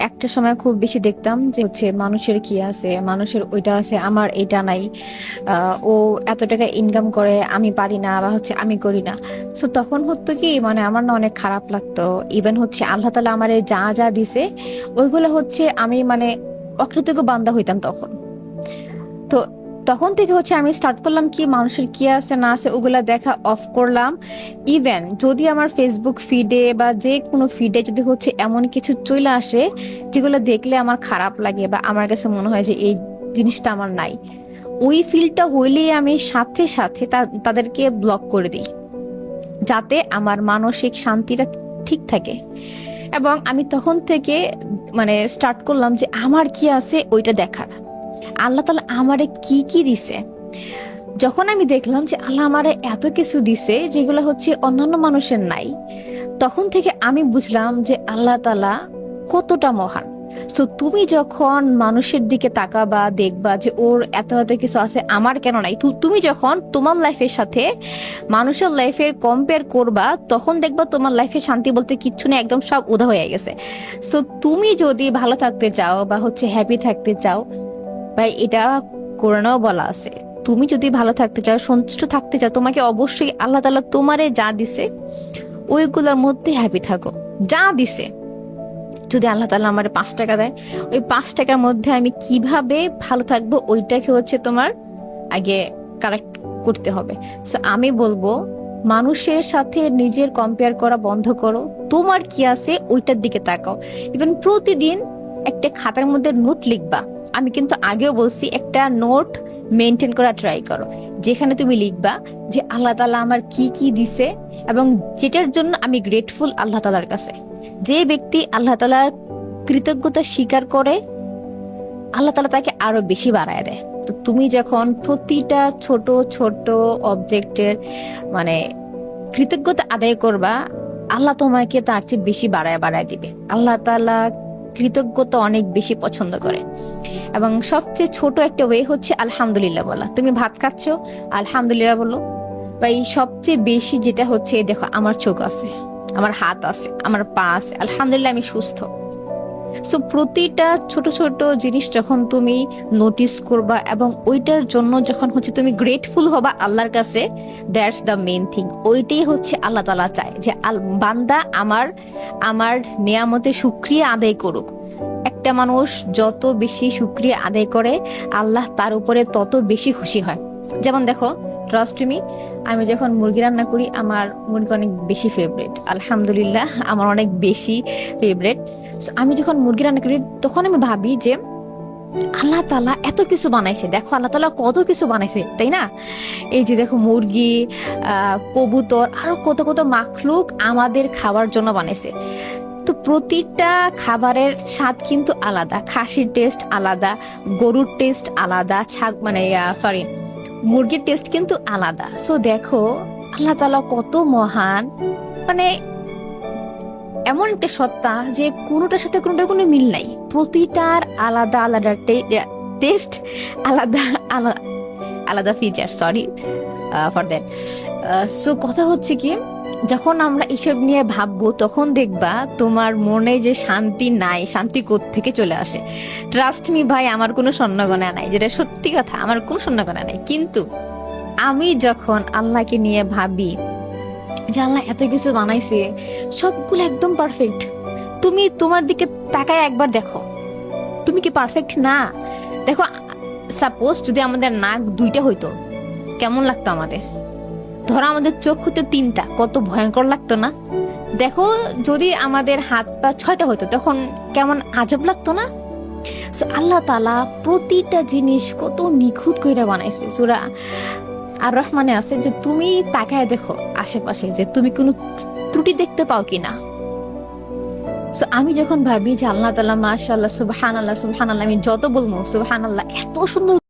একটা সময় খুব বেশি দেখতাম যে হচ্ছে মানুষের কি আছে, মানুষের ওইটা আছে, আমার এটা নাই। ও এত টাকা ইনকাম করে, আমি পারি না, বা হচ্ছে আমি করি না। সো তখন হতো কি, মানে আমার না অনেক খারাপ লাগতো। ইভেন হচ্ছে আল্লাহ তালা আমারে যা যা দিছে ওইগুলো হচ্ছে আমি মানে অকৃতজ্ঞ বান্দা হইতাম তখন। তো তখন থেকে হচ্ছে আমি স্টার্ট করলাম কি, মানুষের কি আছে না আছে ওগুলা দেখা অফ করলাম। ইভেন যদি আমার ফেসবুক ফিডে বা যে কোনো ফিডে যদি হচ্ছে এমন কিছু চলে আসে যেগুলো দেখলে আমার খারাপ লাগে বা আমার কাছে মনে হয় যে এই জিনিসটা আমার নাই, ওই ফিলটা হইলেই আমি সাথে সাথে তাদেরকে ব্লক করে দিই, যাতে আমার মানসিক শান্তিটা ঠিক থাকে। এবং আমি তখন থেকে মানে স্টার্ট করলাম যে আমার কি আছে ওইটা দেখার। আল্লাহ তাআলা আমারে কি কি দিছে, যখন আমি দেখলাম যে আল্লাহ আমারে এত কিছু দিছে যেগুলো হচ্ছে অন্যান্য মানুষের নাই, তখন থেকে আমি বুঝলাম যে আল্লাহ তাআলা কতটা মহান। সো তুমি যখন মানুষের দিকে তাকাবা, দেখবা যে ওর এত এত কিছু আছে, আমার কেন নাই, তুমি যখন তোমার লাইফের সাথে মানুষের লাইফের কম্পেয়ার করবা, তখন দেখবা তোমার লাইফে শান্তি বলতে কিচ্ছু নেই, একদম সব উধাও হয়ে গেছে। সো তুমি যদি ভালো থাকতে চাও বা হচ্ছে হ্যাপি থাকতে চাও, ভাই এটা কোরআনেও বলা আছে, তুমি যদি ভালো থাকতে চাও, সন্তুষ্ট থাকতে চাও, তোমাকে অবশ্যই আল্লাহ তাআলা তোমারে যা দিছে ওইগুলোর মধ্যে হ্যাপি থাকো। যা দিছে, যদি আল্লাহ তাআলা আমার 5 টাকা দেয়, ওই 5 টাকার মধ্যে আমি কিভাবে ভালো থাকবো ওইটাকে হচ্ছে তোমার আগে কারেক্ট করতে হবে। সো আমি বলবো মানুষের সাথে নিজের কম্পেয়ার করা বন্ধ করো, তোমার কি আছে ওইটার দিকে তাকাও। ইভেন প্রতিদিন একটা খাতার মধ্যে নোট লিখবা। আমি কিন্তু আগেও বলছি, একটা নোট মেনটেন করা ট্রাই করো, যেখানে তুমি লিখবা যে আল্লাহ তাআলা আমার কি কি দিছে এবং যেটার জন্য আমি গ্রেটফুল আল্লাহ তাআলার কাছে। যে ব্যক্তি আল্লাহ তাআলার কৃতজ্ঞতা স্বীকার করে, আল্লাহ তাআলা তাকে আরো বেশি বাড়ায় দেয়। তো তুমি যখন প্রতিটা ছোট ছোট অবজেক্টের মানে কৃতজ্ঞতা আদায় করবা, আল্লাহ তোমাকে তার চেয়ে বেশি বাড়ায় বাড়ায় দিবে। আল্লাহ তাআলা কৃতজ্ঞতা অনেক বেশি পছন্দ করে। এবং সবচেয়ে ছোট একটা ওয়ে হচ্ছে আলহামদুলিল্লাহ বলা। তুমি ভাত খাচ্ছ, আলহামদুলিল্লাহ বলো। বা এই সবচেয়ে বেশি যেটা হচ্ছে, দেখো আমার চোখ আছে, আমার হাত আছে, আমার পা আছে, আলহামদুলিল্লাহ আমি সুস্থ। সো প্রতিটা ছোট ছোট জিনিস যখন তুমি নোটিস করবা এবং ওইটার জন্য যখন হচ্ছে তুমি গ্রেটফুল হবা আল্লাহর কাছে, দ্যাটস দ্য মেইন থিং। ওইটাই হচ্ছে আল্লাহ তাআলা চায় যে বান্দা আমার আমার নেয়ামতে শুকরিয়া আদায় করুক। একটা মানুষ যত বেশি শুকরিয়া আদায় করে, আল্লাহ তার উপরে তত বেশি খুশি হয়। যেমন দেখো, ট্রাস্ট মি, আমি যখন মুরগি রান্না করি, আমার মুরগি অনেক বেশি ফেভারিট, আলহামদুলিল্লাহ আমার অনেক বেশি ফেভারিট। আমি যখন মুরগি রান্না করি তখন আমি ভাবি যে আল্লাহ তাআলা এত কিছু বানাইছে, দেখো আল্লাহ তাআলা কত কিছু বানাইছে, তাই না? এই যে দেখো মুরগি, কবুতর, আরো কত কত মাখলুক আমাদের খাওয়ার জন্য বানাইছে। তো প্রতিটা খাবারের স্বাদ কিন্তু আলাদা, খাসির টেস্ট আলাদা, গরুর টেস্ট আলাদা, মুরগির টেস্ট কিন্তু আলাদা। সো দেখো আল্লাহ তাআলা কত মহান, মানে এমন একটা সত্তা যে কোনোটার সাথে কোনোটা কোনো মিল নাই, প্রতিটার আলাদা আলাদা টেস্ট, আলাদা আলাদা feature, sorry for that. So কথা হচ্ছে কি, যখন আমরা এসব নিয়ে ভাববো তখন দেখবা তোমার মনে যে শান্তি নাই, শান্তি কোত্থেকে চলে আসে। ট্রাস্ট মি ভাই, আমার কোনো স্বর্ণগণা নাই, যেটা সত্যি কথা, আমার কোনো স্বর্ণগণা নাই। কিন্তু আমি যখন আল্লাহকে নিয়ে ভাবি যে আল্লাহ এত কিছু বানাইছে, সবগুলো একদম পারফেক্ট, তুমি তোমার দিকে তাকায় একবার দেখো, তুমি কি পারফেক্ট না? দেখো, সাপোজ যদি আমাদের নাক 2টা হইতো, কেমন লাগতো আমাদের? ধরো আমাদের চোখ হতো 3টা, কত ভয়ঙ্কর লাগতো না? দেখো যদি আমাদের হাত পা 6টা হইতো, তখন কেমন আজব লাগতো না? সো আল্লাহ তাআলা প্রতিটা জিনিস কত নিখুঁত কইরা বানাইছে। সূরা আর রহমানে আছে যে তুমি তাকায় দেখো আশেপাশে, যে তুমি কোনো ত্রুটি দেখতে পাও কিনা। সো আমি যখন ভাবি যে আল্লাহ তাআলা মাশাআল্লাহ, সুবহানাল্লাহ সুবহানাল্লাহ, আমি যত বলবো সুবহানাল্লাহ, এত সুন্দর